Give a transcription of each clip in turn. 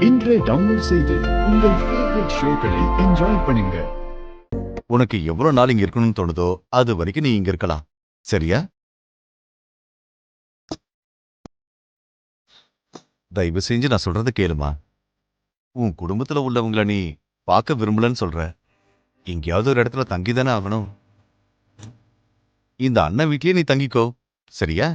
இன்றே டவுன்லோட் செய்து உங்கள் ஃபேவரட் ஷோக்களை என்ஜாய் பண்ணுங்க. உனக்கு எவ்வளவு நாள் இங்க இருக்கணும்னு தோணுதோ அது வரைக்கும் நீ இங்க இருக்கலாம். சரியா? தயவு செஞ்சு நான் சொல்றத கேளுமா. உன் குடும்பத்துல உள்ளவங்கள நீ பார்க்க விரும்பலன்னு சொல்ற. எங்கேயாவது ஒரு இடத்துல தங்கிதானே ஆகணும். இந்த அண்ணன் வீட்லயே நீ தங்கிக்கோ. சரியா?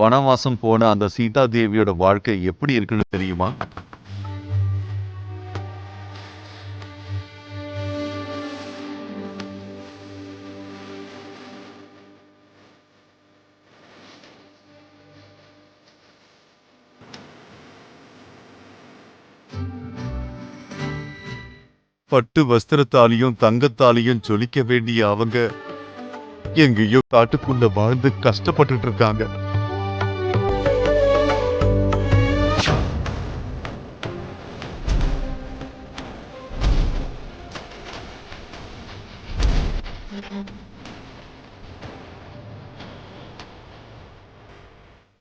வனவாசம் போன அந்த சீதா தேவியோட வாழ்க்கை எப்படி இருக்குன்னு தெரியுமா? பட்டு வஸ்திரத்தாலையும் தங்கத்தாலையும் ஜொலிக்க வேண்டிய அவங்க எங்கேயோ காட்டுக்குள்ள வாழ்ந்து கஷ்டப்பட்டுட்டு இருக்காங்க.